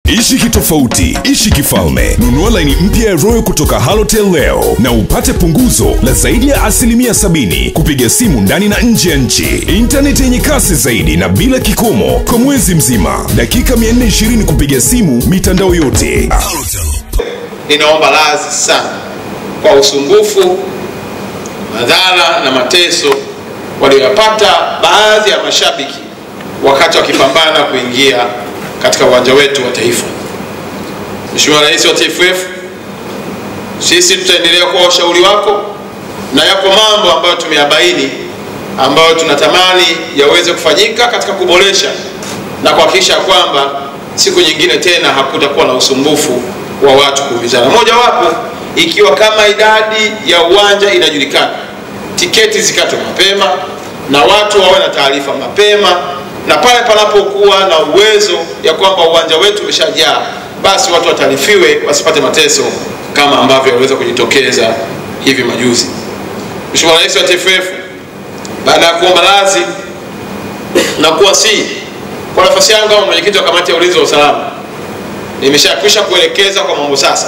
Ishi kitofauti, ishi kifalme. Nunua laini mpya ya Royal kutoka Halotel leo na upate punguzo la zaidi ya 70% kupiga simu ndani na nje ya nchi. Internet yenye kasi zaidi na bila kikomo kwa mwezi mzima. Dakika 420 kupiga simu mitandao yote. Ninaomba radhi sana kwa usumbufu, madhara na mateso waliyopata baadhi ya mashabiki wakati wakipambana kuingia katika uwanja wetu wa taifa. Mheshimiwa Rais wa TFF, sisi tutaendelea kwa ushauri wako, na yako mambo ambayo tumeyabaini ambayo tunatamani yaweze kufanyika katika kuboresha na kuhakikisha kwamba siku nyingine tena hakutakuwa na usumbufu wa watu kuumizana. Moja wapo ikiwa kama idadi ya uwanja inajulikana, tiketi zikatwe mapema na watu wawe na taarifa mapema, na pale panapokuwa na uwezo ya kwamba uwanja wetu umeshajaa, basi watu wataarifiwe wasipate mateso kama ambavyo yaweza kujitokeza hivi majuzi. Mheshimiwa Rais wa TFF, baada ya kuomba radhi na kuwasihi kwa nafasi yangu kama mwenyekiti wa kamati ya ulinzi wa usalama, nimeshakwisha kuelekeza kwa mambo sasa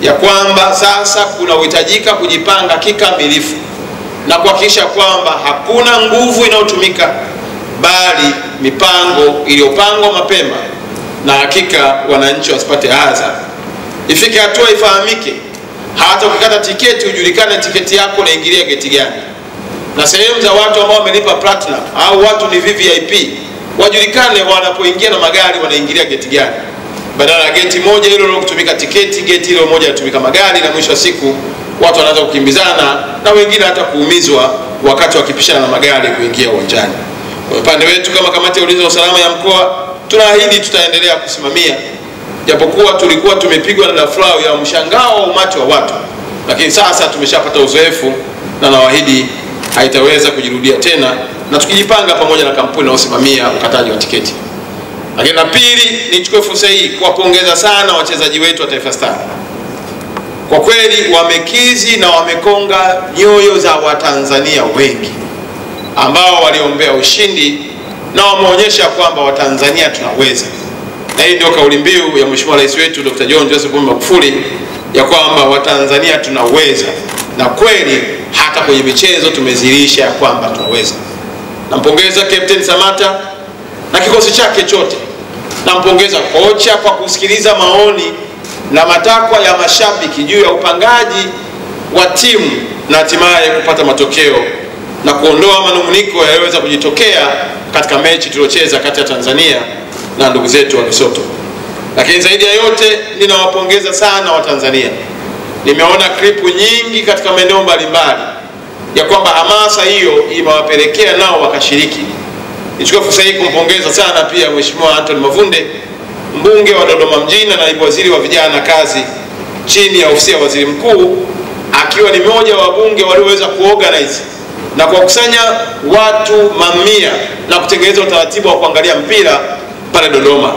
ya kwamba sasa kuna uhitajika kujipanga kikamilifu na kuhakikisha kwamba hakuna nguvu inayotumika, bali mipango iliyopangwa mapema, na hakika wananchi wasipate adha. Ifike hatua ifahamike, hata ukikata tiketi ujulikane tiketi yako inaingilia geti gani, na sehemu za watu ambao wamelipa platinum au watu ni VVIP wajulikane wanapoingia na magari wanaingilia geti gani, badala ya geti moja hilo lilo kutumika tiketi, geti hilo moja inatumika magari, na mwisho wa siku watu wanaanza kukimbizana na wengine hata kuumizwa wakati wakipishana na magari kuingia uwanjani. Kwa upande wetu kama kamati ya ulinzi wa usalama ya mkoa, tunaahidi tutaendelea kusimamia, japokuwa tulikuwa tumepigwa na daflau ya mshangao wa umati wa watu, lakini sasa tumeshapata uzoefu na nawaahidi haitaweza kujirudia tena, na tukijipanga pamoja na kampuni inayosimamia ukataji wa tiketi. Lakini la pili, nichukue fursa hii kuwapongeza sana wachezaji wetu wa Taifa Stars. Kwa kweli wamekizi na wamekonga nyoyo za Watanzania wengi ambao waliombea ushindi, na wameonyesha kwamba Watanzania tunaweza. Na hii ndio kauli mbiu ya Mheshimiwa Rais wetu Dr. John Joseph Pombe Magufuli, ya kwamba Watanzania tunaweza, na kweli hata kwenye michezo tumezilisha ya kwamba tunaweza. Nampongeza Captain Samata na kikosi chake chote. Nampongeza kocha kwa kusikiliza maoni na matakwa ya mashabiki juu ya upangaji wa timu na hatimaye kupata matokeo na kuondoa manunguniko yaliyoweza kujitokea katika mechi tuliocheza kati ya Tanzania na ndugu zetu wa Lesotho. Lakini zaidi ya yote, ninawapongeza sana Watanzania. Nimeona klipu nyingi katika maeneo mbalimbali ya kwamba hamasa hiyo imewapelekea nao wakashiriki. Nichukue fursa hii kumpongeza sana pia Mheshimiwa Anthony Mavunde, mbunge wa Dodoma mjini na naibu waziri wa vijana na kazi chini ya ofisi ya waziri mkuu, akiwa ni mmoja wa wabunge walioweza kuorganize na kuwakusanya watu mamia na kutengeneza utaratibu wa kuangalia mpira pale Dodoma.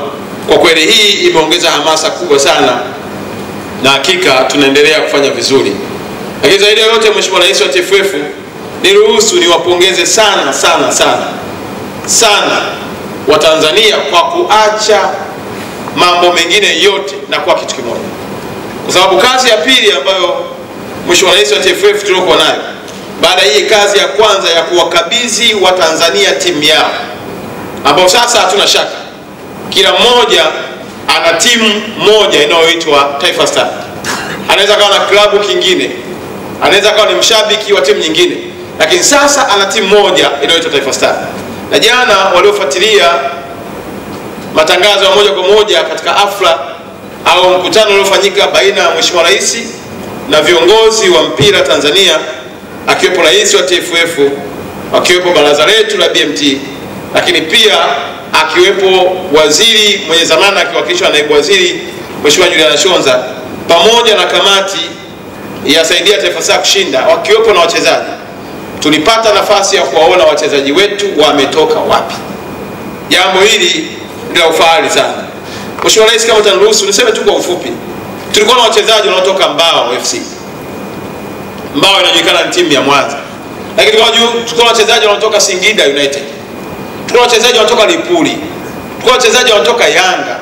Kwa kweli hii imeongeza hamasa kubwa sana, na hakika tunaendelea kufanya vizuri. Lakini zaidi ya yote, Mheshimiwa Rais wa TFF, niruhusu niwapongeze sana sana sana sana Watanzania kwa kuacha mambo mengine yote na kwa kitu kimoja, kwa sababu kazi ya pili ambayo Mheshimiwa Rais wa TFF tulikuwa nayo baada hii kazi ya kwanza ya kuwakabidhi Watanzania timu yao, ambao sasa hatuna shaka kila mmoja ana timu moja inayoitwa Taifa Stars. Anaweza kawa na klabu kingine, anaweza kawa ni mshabiki wa timu nyingine, lakini sasa ana timu moja inayoitwa Taifa Stars. Na jana waliofuatilia matangazo ya moja kwa moja katika hafla au mkutano uliofanyika baina ya Mheshimiwa Rais na viongozi wa mpira Tanzania, akiwepo Rais wa TFF, akiwepo baraza letu la BMT, lakini pia akiwepo waziri mwenye zamana akiwakilishwa na naibu waziri Mheshimiwa Juliana Shonza, pamoja na kamati ya saidia Taifa Stars kushinda, wakiwepo na wachezaji, tulipata nafasi ya kuwaona wachezaji wetu wametoka wapi. Jambo hili ndio ufahari sana. Mheshimiwa Rais, kama utaniruhusu niseme tu kwa ufupi, tulikuwa na wachezaji wanaotoka Mbao FC. Mbao inajulikana ni timu ya Mwanza. Lakini tulikuwa na wachezaji wanaotoka Singida United. Tulikuwa na wachezaji wanaotoka Lipuli. Tulikuwa na wachezaji wanaotoka Yanga.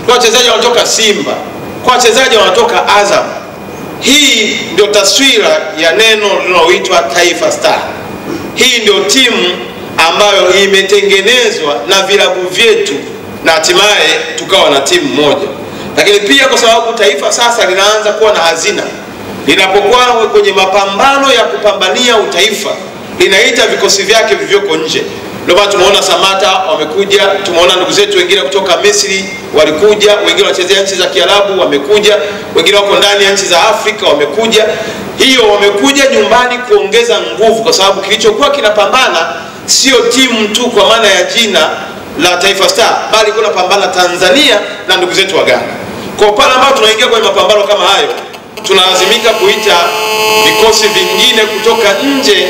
kwa wachezaji wanatoka Simba, kwa wachezaji wanatoka Azam. Hii ndio taswira ya neno linaloitwa Taifa Star. Hii ndio timu ambayo imetengenezwa na vilabu vyetu na hatimaye tukawa na timu moja. Lakini pia kwa sababu taifa sasa linaanza kuwa na hazina, linapokuwa kwenye mapambano ya kupambania utaifa, linaita vikosi vyake vilivyoko nje. Ndio maana tumeona Samata wamekuja, tumeona ndugu zetu wengine kutoka Misri walikuja, wengine wanachezea nchi za Kiarabu wamekuja, wengine wako ndani ya nchi za Afrika wamekuja. Hiyo wamekuja nyumbani kuongeza nguvu, kwa sababu kilichokuwa kinapambana sio timu tu kwa maana ya jina la Taifa Star, bali kuna pambana Tanzania na ndugu zetu wa Ghana. Kwa pale ambapo tunaingia kwenye mapambano kama hayo, tunalazimika kuita vikosi vingine kutoka nje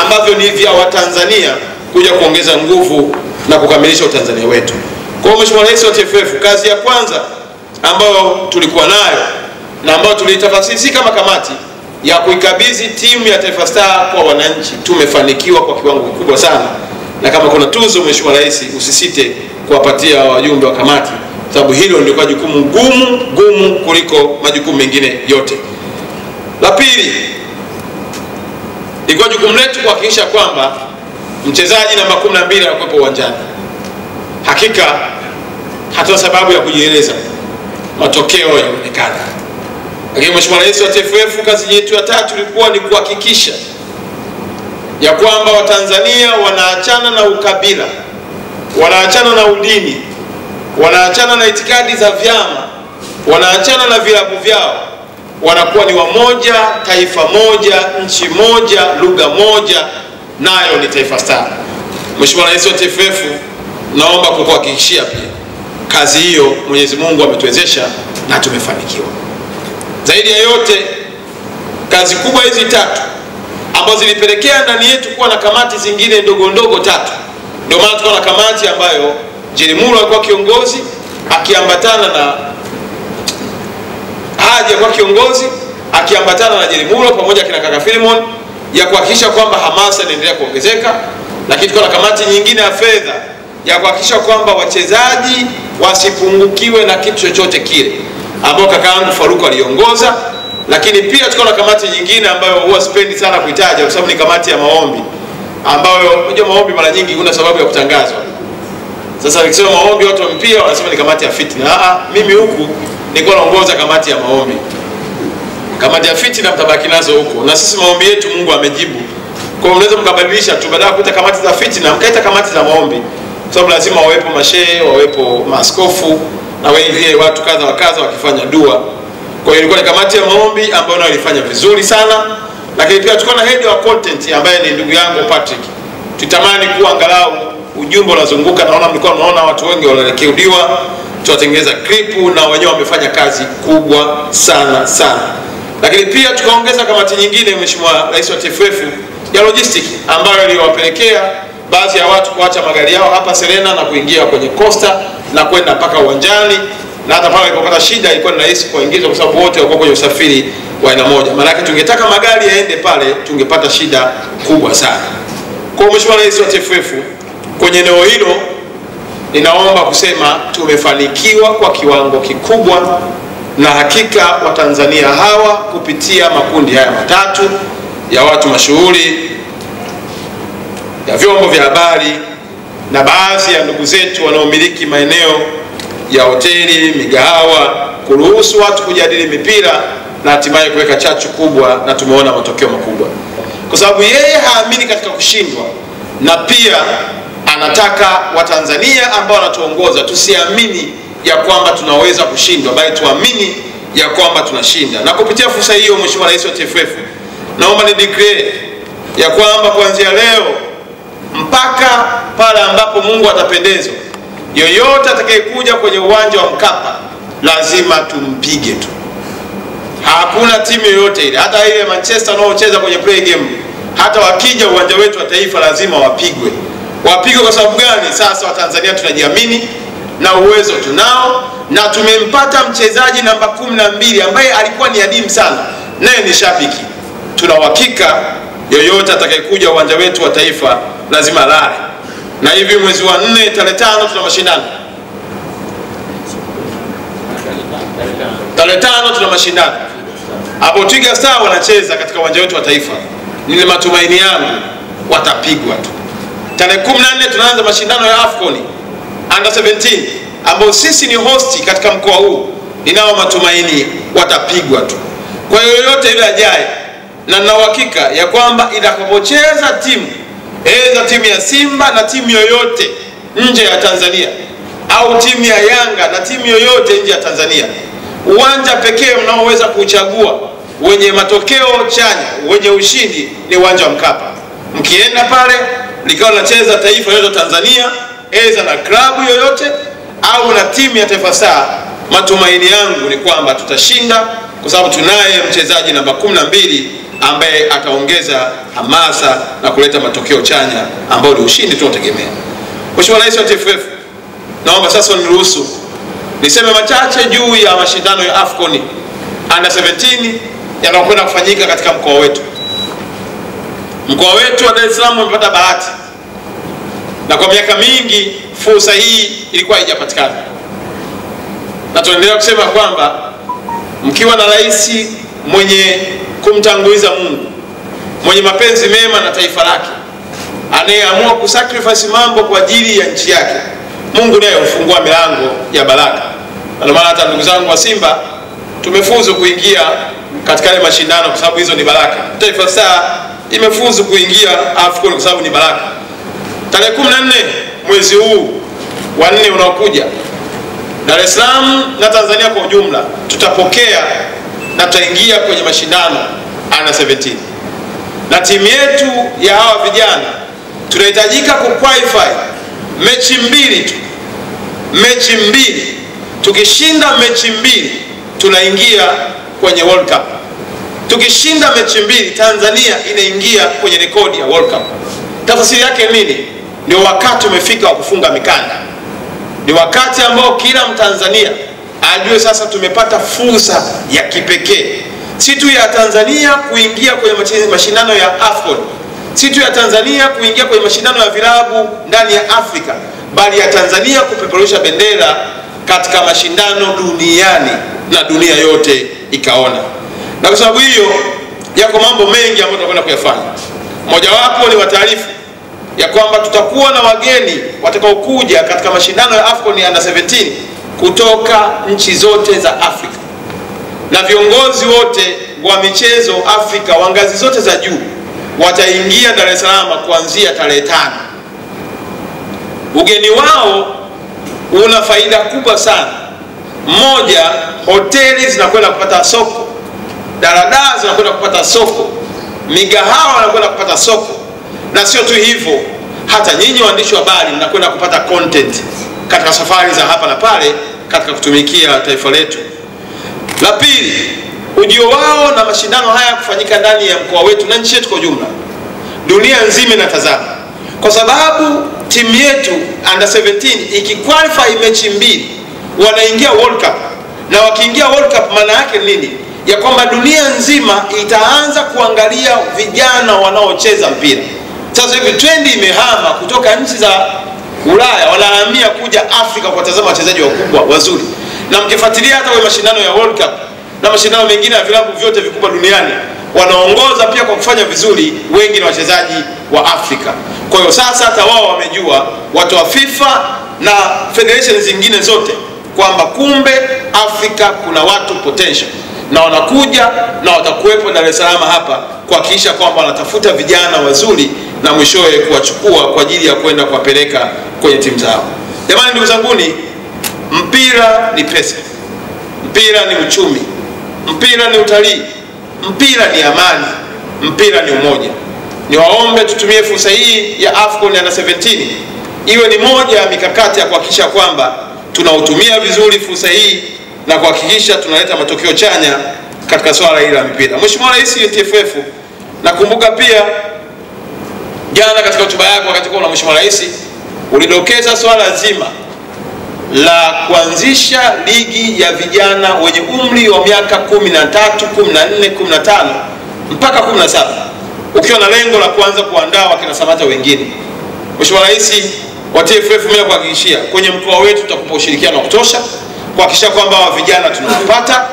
ambavyo ni vya Watanzania kuja kuongeza nguvu na kukamilisha utanzania wetu. Kwa hiyo Mheshimiwa Rais wa TFF, kazi ya kwanza ambayo tulikuwa nayo na ambayo tulitafasiri kama kamati ya kuikabidhi timu ya Taifa Star kwa wananchi, tumefanikiwa kwa kiwango kikubwa sana. Na kama kuna tuzo Mheshimiwa Rais, usisite kuwapatia wajumbe wa kamati, sababu hilo ndio kwa jukumu gumu kuliko majukumu mengine yote. La pili, ilikuwa jukumu letu kuhakikisha kwamba mchezaji namba 12 anakuwepo uwanjani. Hakika hatuna sababu ya kujieleza, matokeo yanaonekana. Lakini Mheshimiwa Rais wa TFF, kazi yetu ya tatu ilikuwa ni kuhakikisha ya kwamba Watanzania wanaachana na ukabila, wanaachana na udini, wanaachana na itikadi za vyama, wanaachana na vilabu vyao, wanakuwa ni wamoja, taifa moja, nchi moja, lugha moja, nayo ni Taifa Star. Mheshimiwa Rais wa TFF, naomba kukuhakikishia pia kazi hiyo Mwenyezi Mungu ametuwezesha na tumefanikiwa. Zaidi ya yote, kazi kubwa hizi tatu ambazo zilipelekea ndani yetu kuwa na kamati zingine ndogo ndogo tatu. Ndio maana tuko na kamati ambayo Jerimulo alikuwa kiongozi, akiambatana na Haji alikuwa kiongozi, akiambatana na Jerimulo pamoja kina kaka Filimon, ya kuhakikisha kwamba hamasa inaendelea kuongezeka. Lakini tuko na kamati nyingine ya fedha ya kuhakikisha kwamba wachezaji wasipungukiwe na kitu chochote kile, ambao kaka yangu Faruku aliongoza. Lakini pia tuko na kamati nyingine ambayo huwa sipendi sana kuitaja kwa sababu ni kamati ya maombi, ambayo unajua maombi mara nyingi kuna sababu ya kutangazwa. Sasa nikisema maombi watu mpia wanasema ni kamati ya fitna. Mimi huku nilikuwa naongoza kamati ya maombi. Kamati ya fitna mtabaki nazo huko, na sisi maombi yetu Mungu amejibu. Kwa hiyo mnaweza mkabadilisha tu, badala kuita kamati za fitna mkaita kamati za maombi, kwa sababu lazima wawepo mashehe, wawepo maaskofu na wengine watu kadha wa kadha wakifanya dua. Kwa hiyo ilikuwa ni kamati ya maombi ambayo nayo ilifanya vizuri sana. Lakini pia tulikuwa na head wa content ambaye ni ndugu yangu Patrick. Tutamani kuwa angalau ujumbe unazunguka, naona mlikuwa mnaona watu wengi wanarekodiwa, tuwatengeneza clip na wenyewe wamefanya kazi kubwa sana sana. Lakini pia tukaongeza kamati nyingine Mheshimiwa Rais wa TFF ya logistic, ambayo iliwapelekea baadhi ya watu kuacha magari yao hapa Serena na kuingia kwenye Costa na kwenda mpaka uwanjani, na hata pale ilipopata shida ilikuwa ni rahisi kuingiza kwa sababu wote walikuwa kwenye usafiri wa aina moja. Maana yake tungetaka magari yaende pale tungepata shida kubwa sana. Kwa Mheshimiwa Rais wa TFF, kwenye eneo hilo ninaomba kusema tumefanikiwa kwa kiwango kikubwa, na hakika Watanzania hawa kupitia makundi haya matatu ya watu mashuhuri, ya vyombo vya habari na baadhi ya ndugu zetu wanaomiliki maeneo ya hoteli, migahawa, kuruhusu watu kujadili mipira na hatimaye kuweka chachu kubwa, na tumeona matokeo makubwa. Kwa sababu yeye haamini katika kushindwa, na pia anataka Watanzania ambao wanatuongoza tusiamini ya kwamba tunaweza kushindwa, bali tuamini ya kwamba tunashinda. Na kupitia fursa hiyo Mheshimiwa Rais wa TFF, naomba ni declare ya kwamba kuanzia leo mpaka pale ambapo Mungu atapendezwa, yoyote atakayekuja kwenye uwanja wa Mkapa lazima tumpige tu. Hakuna timu yoyote ile, hata ile Manchester wanaocheza kwenye play game, hata wakija uwanja wetu wa taifa lazima wapigwe. Wapigwe kwa sababu gani? Sasa Watanzania tunajiamini na uwezo tunao, na tumempata mchezaji namba 12 ambaye alikuwa ni adimu sana, naye ni shabiki. Tuna uhakika yoyote atakayekuja uwanja wetu wa taifa lazima lale. Na hivi mwezi wa 4 tarehe 5 tuna mashindano. Tarehe 5 tuna mashindano hapo. Twiga Star wanacheza katika uwanja wetu wa Taifa. Nile matumaini yangu watapigwa tu. Tarehe 14 tunaanza mashindano ya AFCON Under 17 ambao sisi ni hosti katika mkoa huu. Ninao matumaini watapigwa tu. Kwa hiyo yoyote ile ajaye, na nina uhakika ya kwamba itakapocheza timu timu ya Simba na timu yoyote nje ya Tanzania au timu ya Yanga na timu yoyote nje ya Tanzania, uwanja pekee mnaoweza kuchagua wenye matokeo chanya, wenye ushindi ni uwanja wa Mkapa. Mkienda pale likao nacheza taifa yote Tanzania, na klabu yoyote au na timu ya Taifa Stars, matumaini yangu ni kwamba tutashinda, kwa sababu tunaye mchezaji namba 12 ambaye ataongeza hamasa na kuleta matokeo chanya ambao ni ushindi tunategemea. Mheshimiwa Rais wa TFF, naomba sasa niruhusu niseme machache juu ya mashindano ya AFCON Under 17 yanayokwenda kufanyika katika mkoa wetu. Mkoa wetu wa Dar es Salaam umepata bahati, na kwa miaka mingi fursa hii ilikuwa haijapatikana, na tunaendelea kusema kwamba mkiwa na rais mwenye kumtanguliza Mungu, mwenye mapenzi mema na taifa lake, anayeamua kusacrifice mambo kwa ajili ya nchi yake, Mungu naye hufungua milango ya baraka. Ndio maana hata ndugu zangu wa Simba tumefuzu kuingia katika ile mashindano kwa sababu hizo ni baraka. Taifa Stars imefuzu kuingia AFCON kwa sababu ni baraka. Tarehe 14 mwezi huu wa 4 unaokuja, Dar es Salaam na Tanzania kwa ujumla tutapokea na tutaingia kwenye mashindano Under 17. Na timu yetu ya hawa vijana tunahitajika kuqualify mechi 2 tu. Mechi 2. Tukishinda mechi 2 tunaingia kwenye World Cup. Tukishinda mechi 2 Tanzania inaingia kwenye rekodi ya World Cup. Tafsiri yake nini? Ndio wakati umefika wa kufunga mikanda. Ni wakati ambao kila Mtanzania ajue sasa tumepata fursa ya kipekee, si tu ya Tanzania kuingia kwenye mashindano ya AFCON, si tu ya Tanzania kuingia kwenye mashindano ya vilabu ndani ya Afrika, bali ya Tanzania kupeperusha bendera katika mashindano duniani na dunia yote ikaona. Na kwa sababu hiyo yako mambo mengi ambayo tunakwenda kuyafanya. Mojawapo ni wataarifu ya kwamba tutakuwa na wageni watakaokuja katika mashindano ya AFCON Under 17 kutoka nchi zote za Afrika, na viongozi wote wa michezo Afrika wa ngazi zote za juu wataingia Dar es Salaam kuanzia tarehe 5. Ugeni wao una faida kubwa sana. Moja, hoteli zinakwenda kupata soko, daladala zinakwenda kupata soko, migahawa inakwenda kupata soko, na sio tu hivyo, hata nyinyi waandishi wa habari mnakwenda kupata content katika safari za hapa na pale katika kutumikia taifa letu. La pili, ujio wao na mashindano haya kufanyika ndani ya mkoa wetu na nchi yetu kwa ujumla, dunia nzima inatazama, kwa sababu timu yetu Under 17 ikiqualify mechi 2 wanaingia World Cup. Na wakiingia World Cup maana yake nini? Ya kwamba dunia nzima itaanza kuangalia vijana wanaocheza mpira. Sasa hivi trendi imehama kutoka nchi za Ulaya, wanahamia kuja Afrika kuwatazama wachezaji wakubwa wazuri. Na mkifuatilia hata kwa mashindano ya World Cup na mashindano mengine ya vilabu vyote vikubwa duniani, wanaongoza pia kwa kufanya vizuri wengi na wachezaji wa Afrika. Kwa hiyo sasa hata wao wamejua, watu wa FIFA na federation zingine zote, kwamba kumbe Afrika kuna watu potential, na wanakuja na watakuwepo Dar es Salaam hapa kuhakikisha kwamba wanatafuta vijana wazuri na mwishowe kuwachukua kwa ajili ya kwenda kuwapeleka kwenye timu zao. Jamani, ndugu zanguni, mpira ni pesa, mpira ni uchumi, mpira ni utalii, mpira ni amani, mpira ni umoja. Niwaombe tutumie fursa hii ya AFCON Under 17 iwe ni moja ya mikakati ya kuhakikisha kwamba tunautumia vizuri fursa hii na kuhakikisha tunaleta matokeo chanya katika swala hili la mpira. Mheshimiwa Rais wa TFF, nakumbuka pia jana katika hotuba yako wakati kwa Mheshimiwa Rais ulidokeza swala zima la kuanzisha ligi ya vijana wenye umri wa miaka 13, 14, 15 mpaka 17, ukiwa na lengo la kuanza kuandaa wakina Samata wengine. Mheshimiwa Rais wa TFF, mimi nakuhakikishia kwenye mkoa wetu tutakupa ushirikiano wa kutosha, kuhakikisha kwamba wa vijana tunawapata,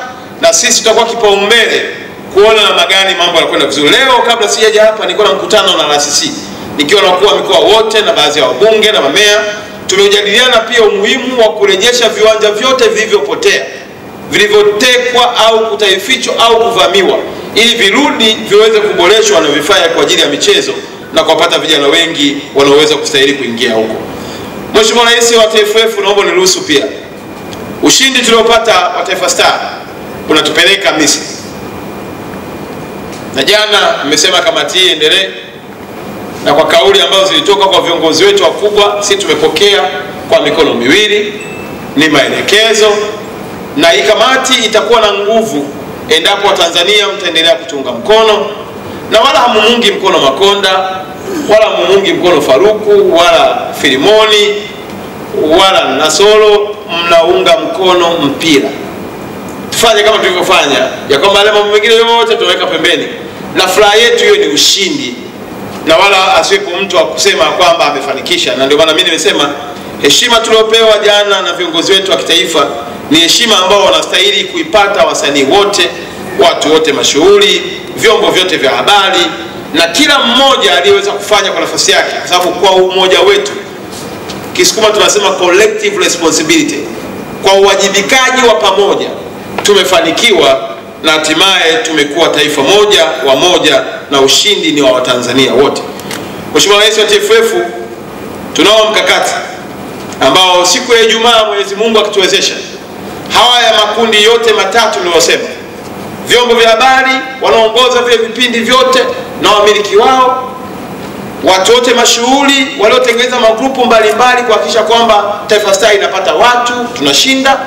na sisi tutakuwa kipaumbele kuona namna gani mambo yanakwenda vizuri. Leo kabla sijaja hapa nilikuwa na mkutano na RCC nikiwa na wakuu wa mikoa wote na baadhi ya wabunge na mamea. Tumejadiliana pia umuhimu wa kurejesha viwanja vyote vilivyopotea, vilivyotekwa au kutaifichwa au kuvamiwa, ili virudi viweze kuboreshwa na vifaa kwa ajili ya michezo na kuwapata vijana wengi wanaoweza kustahili kuingia huko. Mheshimiwa Rais wa TFF, naomba niruhusu pia ushindi tuliopata wa Taifa Star unatupeleka Misri. Na jana nimesema kamati hii endelee, na kwa kauli ambazo zilitoka kwa viongozi wetu wakubwa, sisi tumepokea kwa mikono miwili, ni maelekezo, na hii kamati itakuwa na nguvu endapo Watanzania mtaendelea kutunga mkono, na wala hamumungi mkono Makonda, wala hamumungi mkono Faruku, wala Filimoni, wala Nasolo, mnaunga mkono mpira. Tufanye kama tulivyofanya, ya kwamba yale mambo mengine yote tuweka pembeni, na furaha yetu hiyo ni ushindi, na wala asiwepo mtu wa kusema kwamba amefanikisha. Na ndio maana mimi nimesema heshima tuliopewa jana na viongozi wetu wa kitaifa ni heshima ambao wanastahili kuipata wasanii wote, watu wote mashuhuri, vyombo vyote vya habari, na kila mmoja aliyeweza kufanya kwa nafasi yake, kwa sababu kwa umoja wetu, Kisukuma tunasema collective responsibility, kwa uwajibikaji wa pamoja tumefanikiwa, na hatimaye tumekuwa taifa moja, wamoja, na ushindi ni wa Watanzania wote. Mheshimiwa Rais wa TFF, tunao mkakati ambao siku ya Ijumaa Mwenyezi Mungu akituwezesha, haya makundi yote matatu niliyosema, vyombo vya habari wanaongoza vile vipindi vyote na wamiliki wao, watu wote mashuhuri waliotengeneza magrupu mbalimbali kuhakikisha kwamba Taifa Star inapata watu, tunashinda,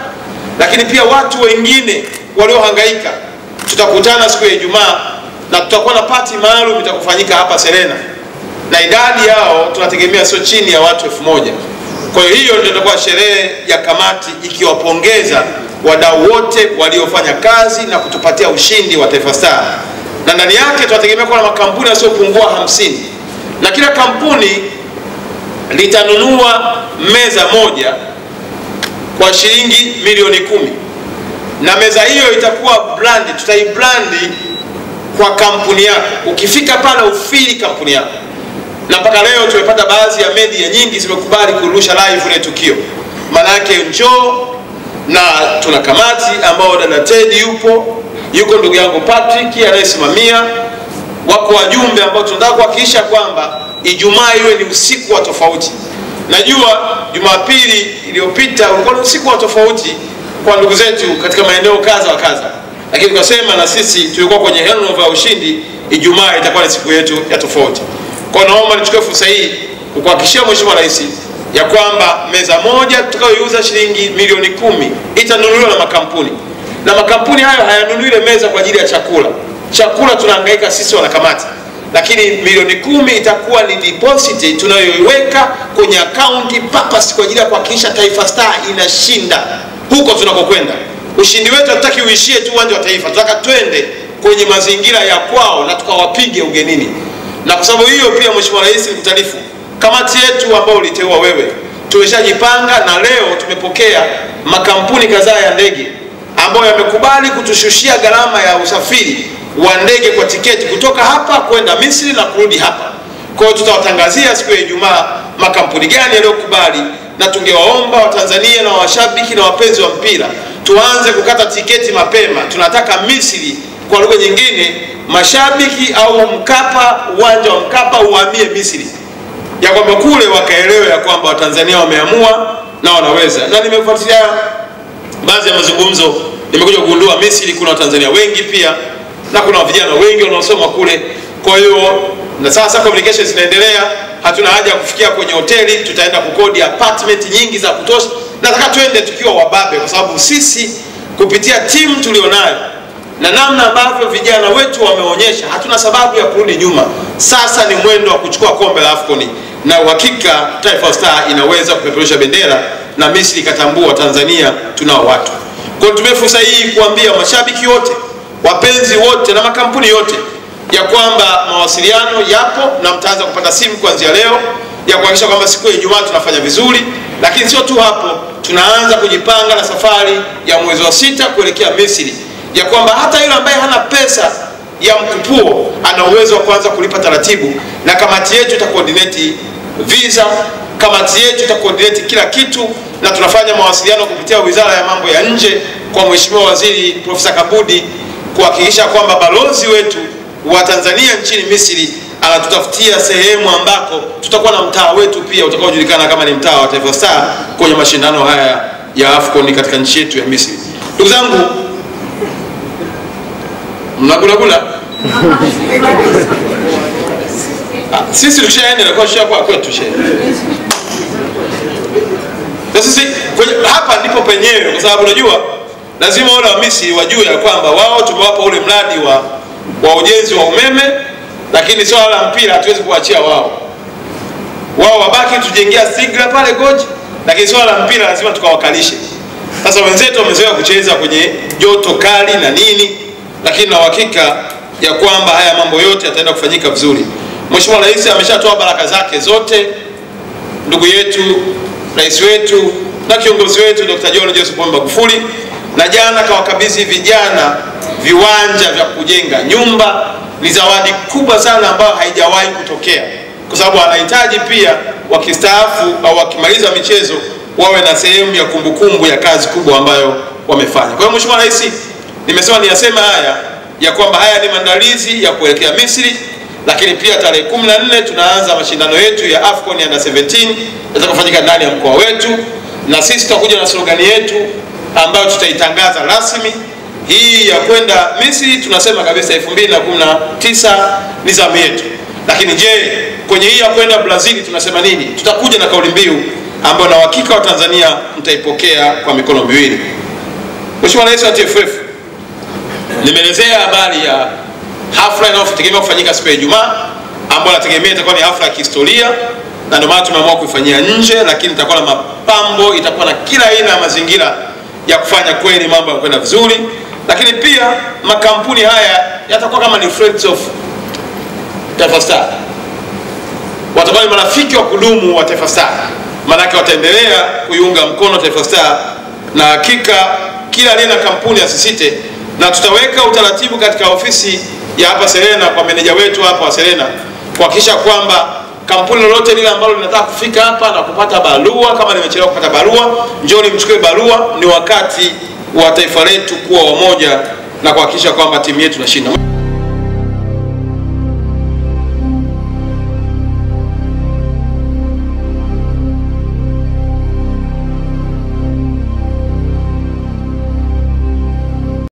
lakini pia watu wengine waliohangaika, tutakutana siku ya Ijumaa na tutakuwa na party maalum itakufanyika hapa Serena, na idadi yao tunategemea sio chini ya watu 1000. Kwa hiyo ndio itakuwa sherehe ya kamati ikiwapongeza wadau wote waliofanya kazi na kutupatia ushindi wa Taifa Star, na ndani yake tunategemea kuwa na makampuni yasiyopungua 50, na kila kampuni litanunua meza moja kwa shilingi milioni 10, na meza hiyo itakuwa brandi, tutaibrandi kwa kampuni yako. Ukifika pale ufili kampuni yako, na mpaka leo tumepata baadhi ya media nyingi zimekubali kurusha live ile tukio. Maana yake njoo, na tuna kamati ambao dada Ted yuko ndugu yangu Patrick anayesimamia, wako wajumbe ambao tunataka kuhakikisha kwamba Ijumaa iwe ni usiku wa tofauti. Najua Jumapili iliyopita ulikuwa ni usiku wa tofauti kwa ndugu zetu katika maeneo kadha wa kadha, lakini tukasema na sisi tulikuwa kwenye hangover ya ushindi, Ijumaa itakuwa ni siku yetu ya tofauti. Kwa naomba nichukue fursa hii kukuhakikishia Mheshimiwa Rais ya kwamba meza moja tutakayoiuza shilingi milioni 10 itanunuliwa na makampuni, na makampuni hayo hayanunui ile meza kwa ajili ya chakula. Chakula tunahangaika sisi wanakamati, lakini milioni 10 itakuwa ni deposit tunayoiweka kwenye akaunti purpose kwa ajili ya kuhakikisha Taifa Star inashinda huko tunakokwenda. Ushindi wetu hatutaki uishie tu uwanja wa Taifa, tunataka twende kwenye mazingira ya kwao na tukawapige ugenini. Na kwa sababu hiyo pia Mheshimiwa Rais mkutanifu, kamati yetu ambao uliteua wewe, tumeshajipanga, na leo tumepokea makampuni kadhaa ya ndege ambayo yamekubali kutushushia gharama ya usafiri wa ndege kwa tiketi kutoka hapa kwenda Misri na kurudi hapa. Kwa hiyo tutawatangazia siku ya Ijumaa makampuni gani yaliyokubali, na tungewaomba Watanzania na washabiki na wapenzi wa mpira tuanze kukata tiketi mapema. Tunataka Misri, kwa lugha nyingine, mashabiki au Mkapa, uwanja wa Mkapa uhamie Misri, ya kwamba kule wakaelewe ya kwamba Watanzania wameamua na wanaweza. Na nimefuatilia baadhi ya mazungumzo, nimekuja kugundua Misri kuna Watanzania wengi pia, na kuna vijana wengi wanaosoma kule. Kwa hiyo na sasa communications zinaendelea, hatuna haja ya kufikia kwenye hoteli, tutaenda kukodi apartment nyingi za kutosha. Nataka twende tukiwa wababe, kwa sababu sisi kupitia timu tulionayo na namna ambavyo vijana wetu wameonyesha, hatuna sababu ya kurudi nyuma. Sasa ni mwendo wa kuchukua kombe la AFCON, na uhakika Taifa Star inaweza kupeperusha bendera na Misri ikatambua Tanzania tunao watu. Kwa hiyo tumia fursa hii kuambia mashabiki wote, wapenzi wote na makampuni yote ya kwamba mawasiliano yapo na mtaanza kupata simu kuanzia leo, ya kuhakikisha kwamba siku ya Ijumaa tunafanya vizuri. Lakini sio tu hapo, tunaanza kujipanga na safari ya mwezi wa 6 kuelekea Misri, ya kwamba hata yule ambaye hana pesa ya mkupuo ana uwezo wa kuanza kulipa taratibu, na kamati yetu ita coordinate visa, kamati yetu ita coordinate kila kitu, na tunafanya mawasiliano kupitia Wizara ya Mambo ya Nje kwa Mheshimiwa Waziri Profesa Kabudi kuhakikisha kwamba balozi wetu wa Tanzania nchini Misri anatutafutia sehemu ambako tutakuwa na mtaa wetu pia utakaojulikana kama ni mtaa wa Taifa Star kwenye mashindano haya ya AFCON katika nchi yetu ya Misri. Ndugu zangu, mnagula sisi tukishaenda na kwa kwetu shehe. Sisi hapa ndipo penyewe, kwa sababu unajua lazima wale wa Misri wajue ya kwamba wao tumewapa ule mradi wa ujenzi wa umeme, lakini swala la mpira hatuwezi kuachia wao. Wao wabaki tujengea sigla pale Goji, lakini swala la mpira lazima tukawakalishe. Sasa wenzetu wamezoea kucheza kwenye joto kali na nini, lakini na uhakika ya kwamba haya mambo yote yataenda kufanyika vizuri. Mheshimiwa Rais ameshatoa baraka zake zote, ndugu yetu Rais wetu na kiongozi wetu Dr. John Joseph Pombe Magufuli, na jana kawakabidhi vijana viwanja vya kujenga nyumba. Ni zawadi kubwa sana ambayo haijawahi kutokea, kwa sababu anahitaji pia wakistaafu au wakimaliza michezo wawe na sehemu ya kumbukumbu ya kazi kubwa ambayo wamefanya. Kwa hiyo Mheshimiwa Rais, nimesema niyasema haya ya kwamba haya ni maandalizi ya kuelekea Misri, lakini pia tarehe 14 tunaanza mashindano yetu ya AFCON Under 17 yatakayofanyika ndani ya mkoa wetu, na sisi tutakuja na slogan yetu ambayo tutaitangaza rasmi. Hii ya kwenda Misri tunasema kabisa 2019 ni zamu yetu. Lakini je, kwenye hii ya kwenda Brazil tunasema nini? Tutakuja na kauli mbiu ambayo na uhakika wa Tanzania mtaipokea kwa mikono miwili. Mheshimiwa Rais wa TFF, nimeelezea habari ya hafla inayotegemea kufanyika siku ya Ijumaa, ambayo nategemea itakuwa ni hafla ya kihistoria, na ndio maana tumeamua kuifanyia nje, lakini itakuwa na mapambo, itakuwa na kila aina ya mazingira ya kufanya kweli mambo ya kwenda vizuri. Lakini pia makampuni haya yatakuwa kama ni friends of Taifa Star, watakuwa ni marafiki wa kudumu wa Taifa Star, maana wataendelea kuiunga mkono Taifa Star, na hakika kila aliye na kampuni asisite, na tutaweka utaratibu katika ofisi ya hapa Serena kwa meneja wetu hapa wa Serena kuhakikisha kwamba kampuni lolote lile ambalo linataka kufika hapa na kupata barua, kama nimechelewa kupata barua, njoni mchukue barua. Ni wakati wa taifa letu kuwa wamoja na kuhakikisha kwamba timu yetu inashinda.